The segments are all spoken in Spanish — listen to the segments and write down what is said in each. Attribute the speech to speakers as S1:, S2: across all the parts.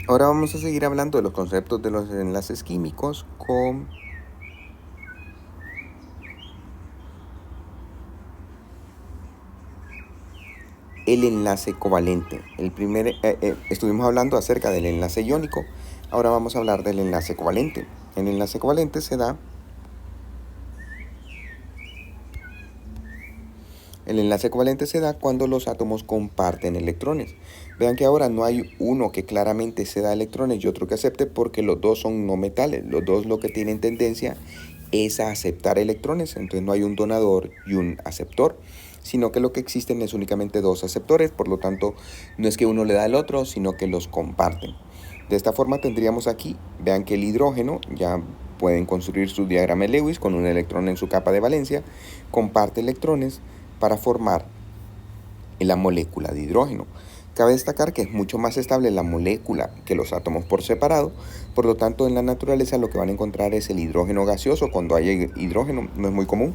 S1: Ahora vamos a seguir hablando de los conceptos de los enlaces químicos con el enlace covalente. Estuvimos hablando acerca del enlace iónico, ahora vamos a hablar del enlace covalente. El enlace covalente se da cuando los átomos comparten electrones. Vean que ahora no hay uno que claramente se da electrones y otro que acepte, porque los dos son no metales. Los dos lo que tienen tendencia es a aceptar electrones. Entonces no hay un donador y un aceptor, sino que lo que existen es únicamente dos aceptores. Por lo tanto, no es que uno le da al otro, sino que los comparten. De esta forma tendríamos aquí, vean que el hidrógeno, ya pueden construir su diagrama de Lewis con un electrón en su capa de valencia, comparte electrones para formar la molécula de hidrógeno. Cabe destacar que es mucho más estable la molécula que los átomos por separado. Por lo tanto, en la naturaleza lo que van a encontrar es el hidrógeno gaseoso cuando haya hidrógeno, no es muy común,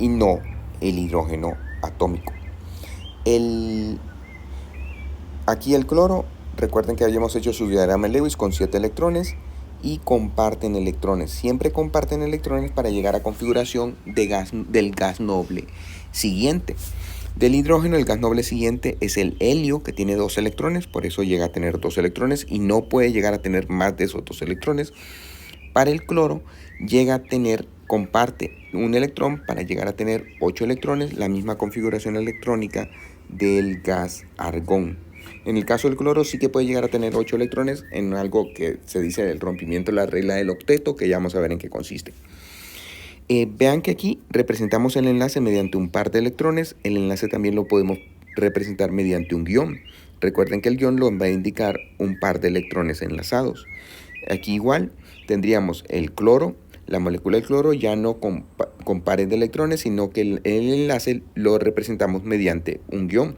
S1: y no el hidrógeno atómico. Aquí el cloro, recuerden que habíamos hecho su diagrama de Lewis con 7 electrones y comparten electrones. Siempre comparten electrones para llegar a configuración del gas noble siguiente. Del hidrógeno, el gas noble siguiente es el helio, que tiene 2 electrones, por eso llega a tener 2 electrones y no puede llegar a tener más de esos 2 electrones. Para el cloro, comparte un electrón para llegar a tener 8 electrones, la misma configuración electrónica del gas argón. En el caso del cloro sí que puede llegar a tener 8 electrones en algo que se dice el rompimiento de la regla del octeto, que ya vamos a ver en qué consiste. Vean que aquí representamos el enlace mediante un par de electrones. El enlace también lo podemos representar mediante un guión. Recuerden que el guión lo va a indicar un par de electrones enlazados. Aquí igual tendríamos el cloro, la molécula del cloro ya no con pares de electrones, sino que el enlace lo representamos mediante un guión.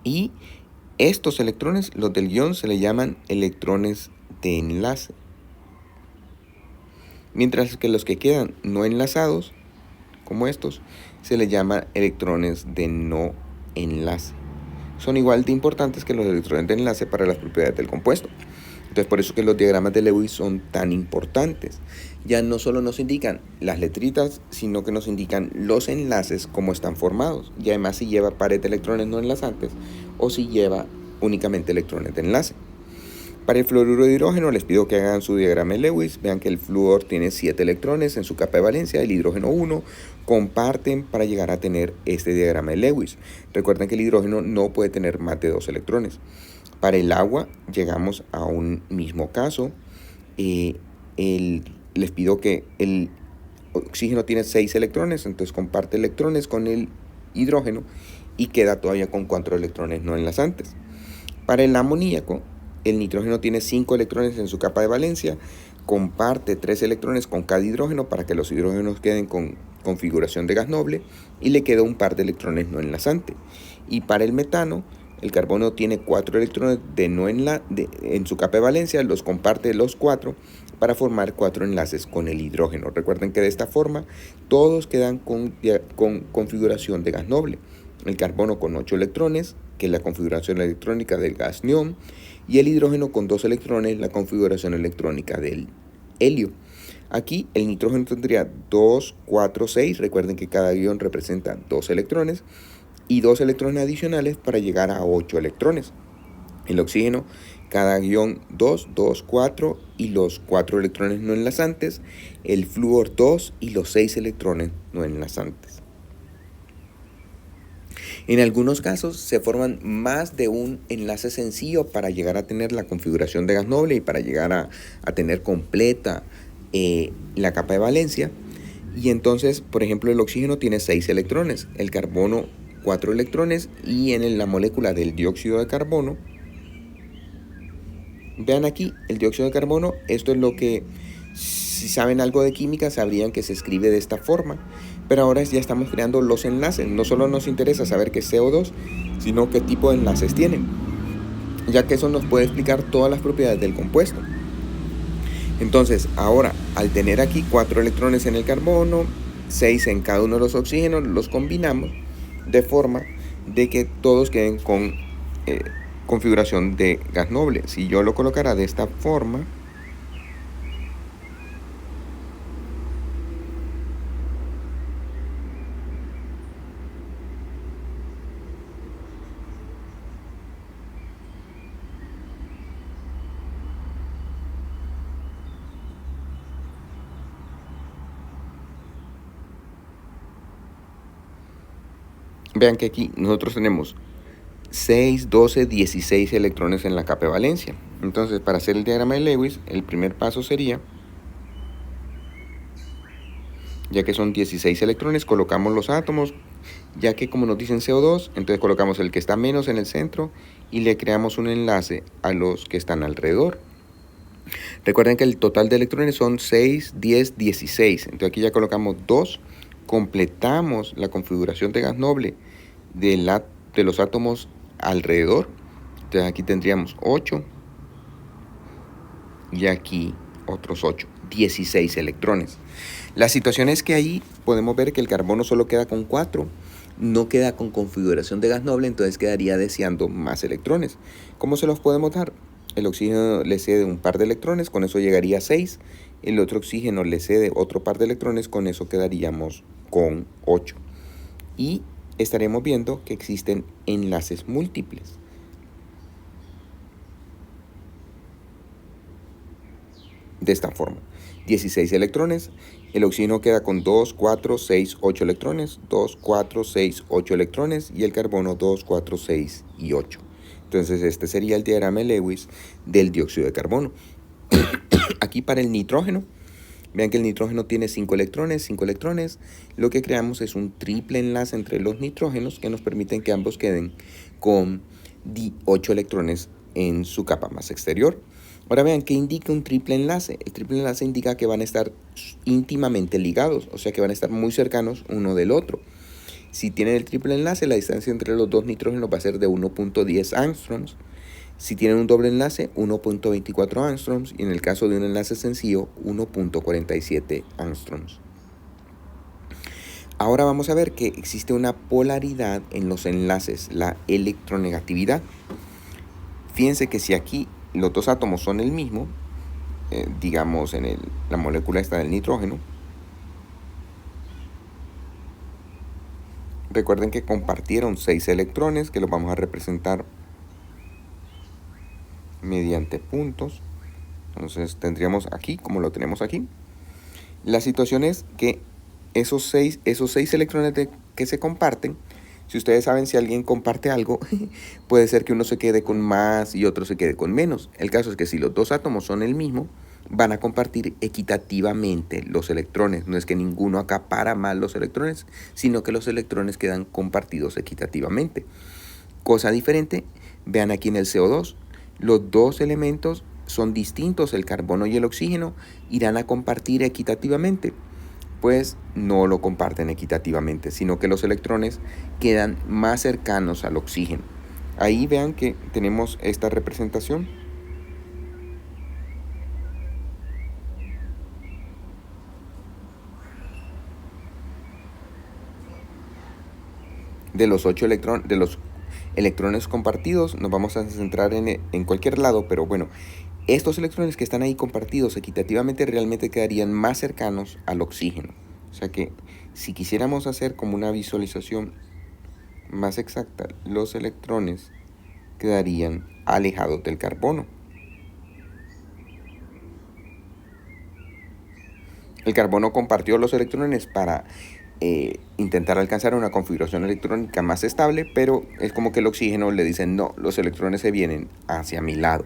S1: Y estos electrones, los del guión, se le llaman electrones de enlace. Mientras que los que quedan no enlazados, como estos, se les llama electrones de no enlace. Son igual de importantes que los electrones de enlace para las propiedades del compuesto. Entonces, por eso que los diagramas de Lewis son tan importantes. Ya no solo nos indican las letritas, sino que nos indican los enlaces, cómo están formados. Y además si lleva pares de electrones no enlazantes o si lleva únicamente electrones de enlace. Para el fluoruro de hidrógeno les pido que hagan su diagrama de Lewis. Vean que el flúor tiene 7 electrones en su capa de valencia, el hidrógeno 1. Comparten para llegar a tener este diagrama de Lewis. Recuerden que el hidrógeno no puede tener más de 2 electrones. Para el agua llegamos a un mismo caso. Les pido que el oxígeno tiene 6 electrones, entonces comparte electrones con el hidrógeno y queda todavía con 4 electrones no enlazantes. Para el amoníaco, el nitrógeno tiene 5 electrones en su capa de valencia, comparte 3 electrones con cada hidrógeno para que los hidrógenos queden con configuración de gas noble y le queda un par de electrones no enlazantes. Y para el metano, el carbono tiene 4 electrones en su capa de valencia, los comparte los 4 para formar 4 enlaces con el hidrógeno. Recuerden que de esta forma todos quedan con configuración de gas noble. El carbono con 8 electrones, que es la configuración electrónica del gas neón, y el hidrógeno con 2 electrones, la configuración electrónica del helio. Aquí el nitrógeno tendría 2, 4, 6, recuerden que cada guión representa 2 electrones, y 2 electrones adicionales para llegar a 8 electrones. El oxígeno, cada guión 2, 2, 4 y los 4 electrones no enlazantes, el flúor 2 y los 6 electrones no enlazantes. En algunos casos se forman más de un enlace sencillo para llegar a tener la configuración de gas noble y para llegar a tener completa la capa de valencia. Y entonces, por ejemplo, el oxígeno tiene 6 electrones, el carbono 4 electrones y en la molécula del dióxido de carbono, vean aquí, el dióxido de carbono, esto es lo que, si saben algo de química, sabrían que se escribe de esta forma. Pero ahora ya estamos creando los enlaces. No solo nos interesa saber qué es CO2, sino qué tipo de enlaces tienen, ya que eso nos puede explicar todas las propiedades del compuesto. Entonces, ahora, al tener aquí 4 electrones en el carbono, 6 en cada uno de los oxígenos, los combinamos de forma de que todos queden con configuración de gas noble. Si yo lo colocara de esta forma, vean que aquí nosotros tenemos 6, 12, 16 electrones en la capa de valencia. Entonces, para hacer el diagrama de Lewis, el primer paso sería, ya que son 16 electrones, colocamos los átomos, ya que como nos dicen CO2, entonces colocamos el que está menos en el centro y le creamos un enlace a los que están alrededor. Recuerden que el total de electrones son 6, 10, 16. Entonces aquí ya colocamos 2, completamos la configuración de gas noble de los átomos alrededor. Entonces aquí tendríamos 8 y aquí otros 8, 16 electrones. La situación es que ahí podemos ver que el carbono solo queda con 4, no queda con configuración de gas noble, entonces quedaría deseando más electrones. ¿Cómo se los podemos dar? El oxígeno le cede un par de electrones, con eso llegaría a 6. El otro oxígeno le cede otro par de electrones, con eso quedaríamos con 8. Y estaremos viendo que existen enlaces múltiples. De esta forma, 16 electrones, el oxígeno queda con 2, 4, 6, 8 electrones, 2, 4, 6, 8 electrones y el carbono 2, 4, 6 y 8. Entonces este sería el diagrama de Lewis del dióxido de carbono. Aquí para el nitrógeno, vean que el nitrógeno tiene 5 electrones, 5 electrones. Lo que creamos es un triple enlace entre los nitrógenos que nos permiten que ambos queden con 8 electrones en su capa más exterior. Ahora vean, ¿qué indica un triple enlace? El triple enlace indica que van a estar íntimamente ligados, o sea que van a estar muy cercanos uno del otro. Si tienen el triple enlace, la distancia entre los dos nitrógenos va a ser de 1.10 angstroms. Si tienen un doble enlace, 1.24 angstroms. Y en el caso de un enlace sencillo, 1.47 angstroms. Ahora vamos a ver que existe una polaridad en los enlaces, la electronegatividad. Fíjense que si aquí los dos átomos son el mismo, digamos en la molécula esta del nitrógeno, recuerden que compartieron 6 electrones que los vamos a representar mediante puntos. Entonces tendríamos aquí, como lo tenemos aquí. La situación es que esos 6 electrones que se comparten, si ustedes saben, si alguien comparte algo, puede ser que uno se quede con más y otro se quede con menos. El caso es que si los dos átomos son el mismo, van a compartir equitativamente los electrones. No es que ninguno acapara más los electrones, sino que los electrones quedan compartidos equitativamente. Cosa diferente, vean aquí en el CO2, los dos elementos son distintos, el carbono y el oxígeno irán a compartir equitativamente. Pues no lo comparten equitativamente, sino que los electrones quedan más cercanos al oxígeno. Ahí vean que tenemos esta representación. De los 8 electrones compartidos, nos vamos a centrar en cualquier lado, pero bueno, estos electrones que están ahí compartidos equitativamente realmente quedarían más cercanos al oxígeno. O sea que si quisiéramos hacer como una visualización más exacta, los electrones quedarían alejados del carbono. El carbono compartió los electrones para intentar alcanzar una configuración electrónica más estable, pero es como que el oxígeno le dice, no, los electrones se vienen hacia mi lado.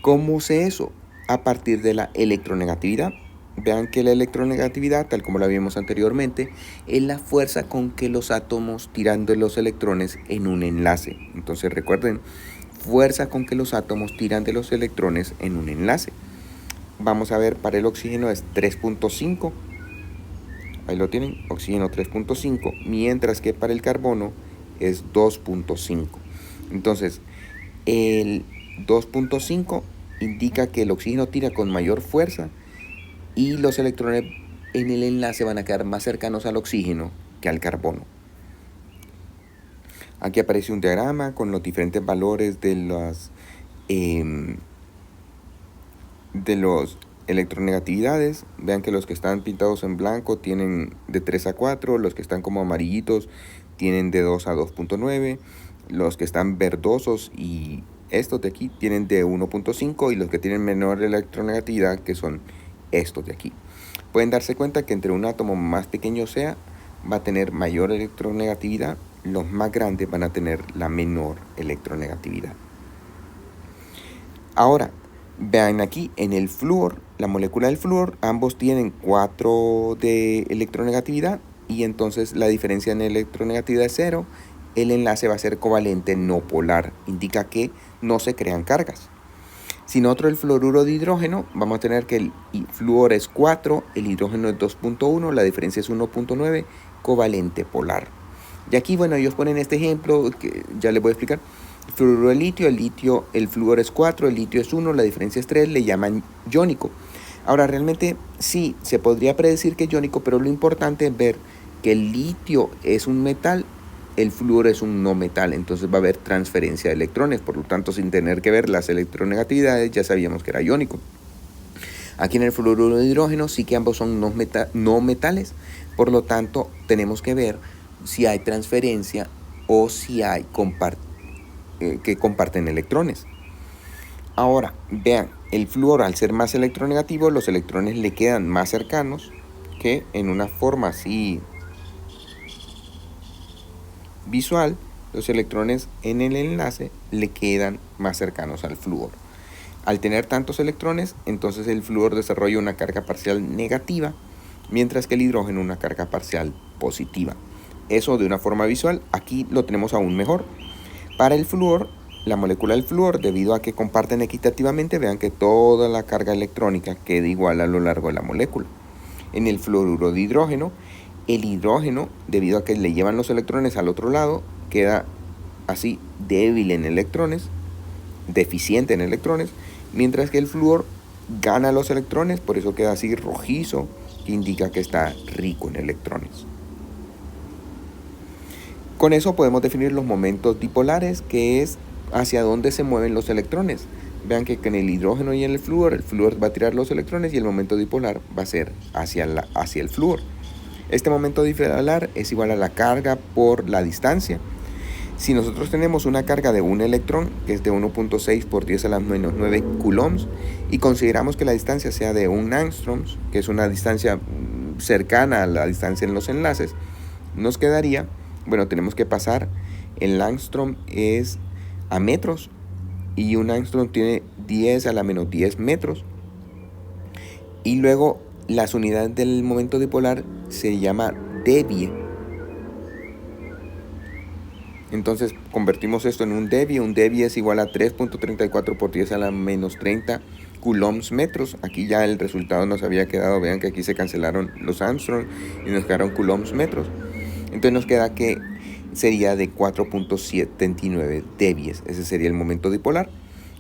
S1: ¿Cómo sé eso? A partir de la electronegatividad. Vean que la electronegatividad, tal como la vimos anteriormente, es la fuerza con que los átomos tiran de los electrones en un enlace. Entonces recuerden, fuerza con que los átomos tiran de los electrones en un enlace. Vamos a ver, para el oxígeno es 3.5. Ahí lo tienen, oxígeno 3.5, mientras que para el carbono es 2.5. Entonces, el 2.5 indica que el oxígeno tira con mayor fuerza y los electrones en el enlace van a quedar más cercanos al oxígeno que al carbono. Aquí aparece un diagrama con los diferentes valores de los electronegatividades. Vean que los que están pintados en blanco tienen de 3 a 4, los que están como amarillitos tienen de 2 a 2.9, los que están verdosos y estos de aquí tienen de 1.5 y los que tienen menor electronegatividad, que son estos de aquí. Pueden darse cuenta que entre un átomo más pequeño sea, va a tener mayor electronegatividad, los más grandes van a tener la menor electronegatividad. Ahora, vean aquí en el flúor, la molécula del flúor, ambos tienen 4 de electronegatividad y entonces la diferencia en electronegatividad es 0. El enlace va a ser covalente no polar, indica que no se crean cargas. Si nosotros el fluoruro de hidrógeno, vamos a tener que el flúor es 4, el hidrógeno es 2.1, la diferencia es 1.9, covalente polar. Y aquí, bueno, ellos ponen este ejemplo que ya les voy a explicar. El fluoruro de litio, el flúor es 4, el litio es 1, la diferencia es 3, le llaman iónico. Ahora, realmente sí, se podría predecir que es iónico, pero lo importante es ver que el litio es un metal, el flúor es un no metal, entonces va a haber transferencia de electrones, por lo tanto, sin tener que ver las electronegatividades, ya sabíamos que era iónico. Aquí en el fluoruro de hidrógeno sí que ambos son no metales, por lo tanto, tenemos que ver si hay transferencia o si hay que comparten electrones. Ahora, vean, el flúor al ser más electronegativo, los electrones le quedan más cercanos, que en una forma así visual, los electrones en el enlace le quedan más cercanos al flúor. Al tener tantos electrones, entonces el flúor desarrolla una carga parcial negativa, mientras que el hidrógeno una carga parcial positiva. Eso de una forma visual, aquí lo tenemos aún mejor. Para el flúor, la molécula del flúor, debido a que comparten equitativamente, vean que toda la carga electrónica queda igual a lo largo de la molécula. En el fluoruro de hidrógeno, el hidrógeno, debido a que le llevan los electrones al otro lado, queda así débil en electrones, deficiente en electrones, mientras que el flúor gana los electrones, por eso queda así rojizo, que indica que está rico en electrones. Con eso podemos definir los momentos dipolares, que es hacia dónde se mueven los electrones. Vean que en el hidrógeno y en el flúor va a tirar los electrones y el momento dipolar va a ser hacia el flúor. Este momento dipolar es igual a la carga por la distancia. Si nosotros tenemos una carga de un electrón, que es de 1.6 por 10 a la menos 9 coulombs, y consideramos que la distancia sea de 1 angstrom, que es una distancia cercana a la distancia en los enlaces, nos quedaría, bueno, tenemos que pasar, el angstrom es a metros, y un angstrom tiene 10 a la menos 10 metros, y luego las unidades del momento dipolar se llama debye. Entonces convertimos esto en un debye. Un debye es igual a 3.34 por 10 a la menos 30 coulombs metros. Aquí ya el resultado nos había quedado, vean que aquí se cancelaron los angstrom y nos quedaron coulombs metros. Entonces nos queda que sería de 4.79 debyes. Ese sería el momento dipolar.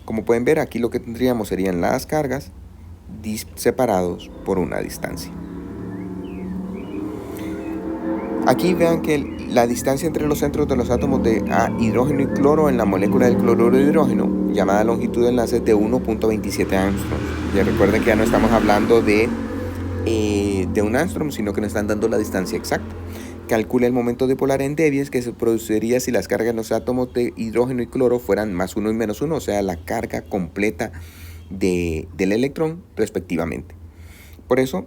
S1: Como pueden ver, aquí lo que tendríamos serían las cargas separados por una distancia. Aquí vean que la distancia entre los centros de los átomos de hidrógeno y cloro en la molécula del cloruro de hidrógeno, llamada longitud de enlace, es de 1.27 angstrom. Ya recuerden que ya no estamos hablando de un angstrom, sino que nos están dando la distancia exacta. Calcula el momento dipolar en debyes, que se produciría si las cargas en los átomos de hidrógeno y cloro fueran más 1 y menos 1, o sea, la carga completa del electrón respectivamente. Por eso,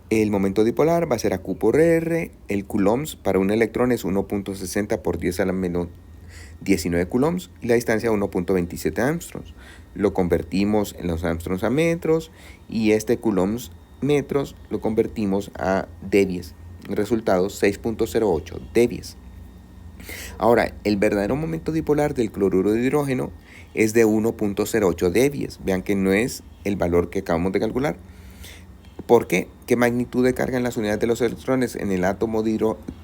S1: el momento dipolar va a ser a Q por R. El coulombs para un electrón es 1.60 por 10 a la menos 19 coulombs y la distancia 1.27 angstroms. Lo convertimos en los angstroms a metros y este coulombs metros lo convertimos a debyes. El resultado 6.08 debyes. Ahora, el verdadero momento dipolar del cloruro de hidrógeno es de 1.08 debyes. Vean que no es el valor que acabamos de calcular. ¿Por qué? ¿Qué magnitud de carga en las unidades de los electrones en el átomo de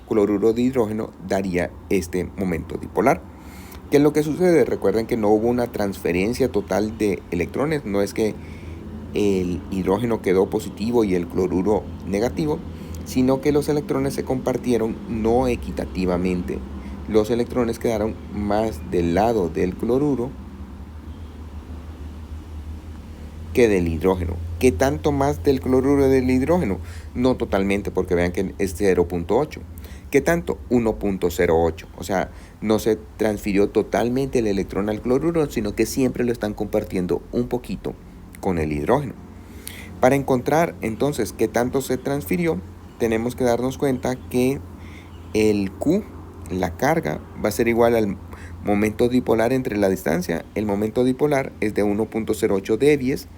S1: cloruro de hidrógeno daría este momento dipolar? ¿Qué es lo que sucede? Recuerden que no hubo una transferencia total de electrones. No es que el hidrógeno quedó positivo y el cloruro negativo, sino que los electrones se compartieron no equitativamente. los electrones quedaron más del lado del cloruro que del hidrógeno. ¿Qué tanto más del cloruro del hidrógeno? No totalmente, porque vean que es 0.8. ¿Qué tanto? 1.08. O sea, no se transfirió totalmente el electrón al cloruro, sino que siempre lo están compartiendo un poquito con el hidrógeno. Para encontrar entonces qué tanto se transfirió, tenemos que darnos cuenta que el Q, la carga, va a ser igual al momento dipolar entre la distancia. El momento dipolar es de 1.08 devies.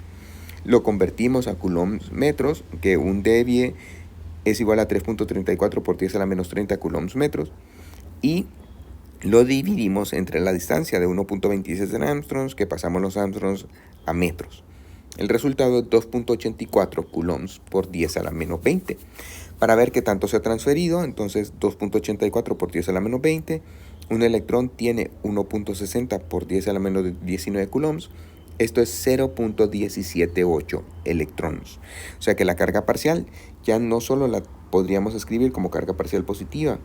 S1: Lo convertimos a coulombs metros, que un devie es igual a 3.34 por 10 a la menos 30 coulombs metros. Y lo dividimos entre la distancia de 1.26 en Armstrongs, que pasamos los Armstrongs a metros. El resultado es 2.84 coulombs por 10 a la menos 20. Para ver qué tanto se ha transferido, entonces 2.84 por 10 a la menos 20. Un electrón tiene 1.60 por 10 a la menos 19 coulombs. Esto es 0.178 electrones. O sea que la carga parcial ya no solo la podríamos escribir como carga parcial positiva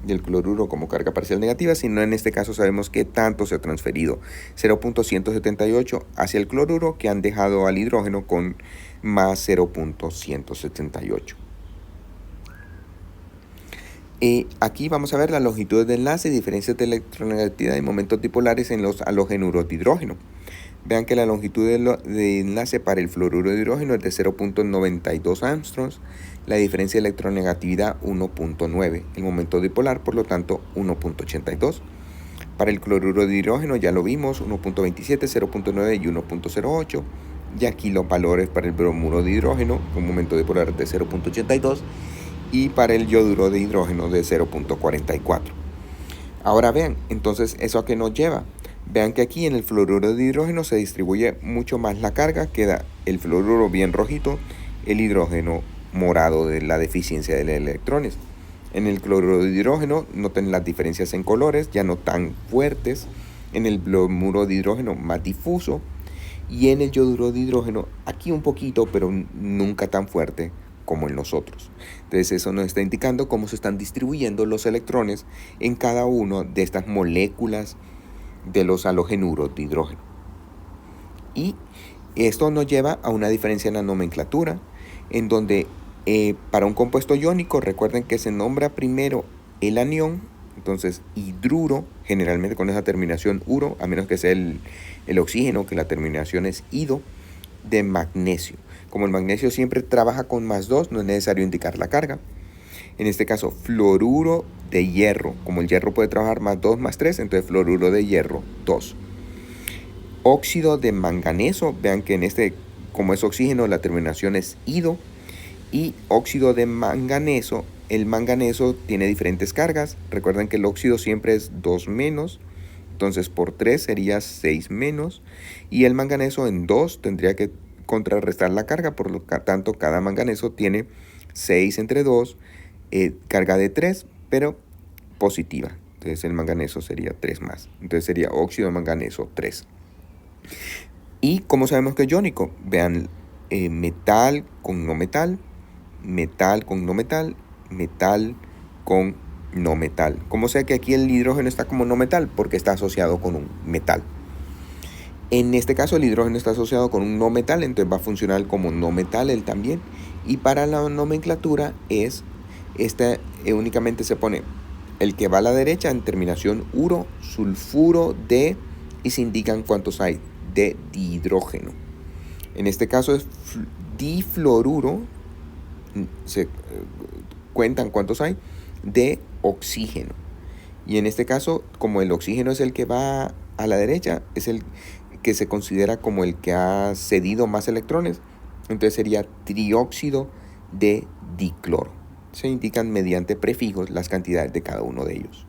S1: del cloruro como carga parcial negativa, sino en este caso sabemos qué tanto se ha transferido. 0.178 hacia el cloruro, que han dejado al hidrógeno con más 0.178. Aquí vamos a ver la longitud de enlace, diferencias de electronegatividad y momentos dipolares en los halogenuros de hidrógeno. Vean que la longitud de enlace para el fluoruro de hidrógeno es de 0.92 Armstrongs, la diferencia de electronegatividad 1.9, el momento dipolar por lo tanto 1.82. Para el cloruro de hidrógeno ya lo vimos, 1.27, 0.9 y 1.08. Y aquí los valores para el bromuro de hidrógeno, con momento dipolar de 0.82, y para el yoduro de hidrógeno de 0.44. Ahora vean, entonces, ¿eso a qué nos lleva? Vean que aquí en el fluoruro de hidrógeno se distribuye mucho más la carga, queda el fluoruro bien rojito, el hidrógeno morado de la deficiencia de los electrones. En el cloruro de hidrógeno noten las diferencias en colores, ya no tan fuertes. En el bromuro de hidrógeno más difuso. Y en el yoduro de hidrógeno aquí un poquito, pero nunca tan fuerte como en los otros. Entonces eso nos está indicando cómo se están distribuyendo los electrones en cada una de estas moléculas de los halogenuros de hidrógeno. Y esto nos lleva a una diferencia en la nomenclatura, en donde para un compuesto iónico, recuerden que se nombra primero el anión, entonces hidruro, generalmente con esa terminación uro, a menos que sea el oxígeno, que la terminación es ido, de magnesio. Como el magnesio siempre trabaja con +2, no es necesario indicar la carga. En este caso, fluoruro de hierro. Como el hierro puede trabajar +2, +3, entonces fluoruro de hierro, 2. Óxido de manganeso. Vean que en este, como es oxígeno, la terminación es ido. Y óxido de manganeso. El manganeso tiene diferentes cargas. Recuerden que el óxido siempre es 2-. Entonces, por 3 sería 6-. Y el manganeso en 2 tendría que contrarrestar la carga. Por lo tanto, cada manganeso tiene 6 entre 2. Carga de 3, pero positiva. Entonces el manganeso sería 3 más. Entonces sería óxido de manganeso 3. ¿Y cómo sabemos que es iónico? Vean, metal con no metal, metal con no metal, metal con no metal. ¿Cómo sé que aquí el hidrógeno está como no metal? Porque está asociado con un metal. En este caso el hidrógeno está asociado con un no metal, entonces va a funcionar como no metal él también. Y para la nomenclatura es únicamente se pone el que va a la derecha en terminación uro, sulfuro de, y se indican cuántos hay de dihidrógeno. En este caso es difluoruro, se cuentan cuántos hay de oxígeno. Y en este caso, como el oxígeno es el que va a la derecha, es el que se considera como el que ha cedido más electrones, entonces sería trióxido de dicloro. Se indican mediante prefijos las cantidades de cada uno de ellos.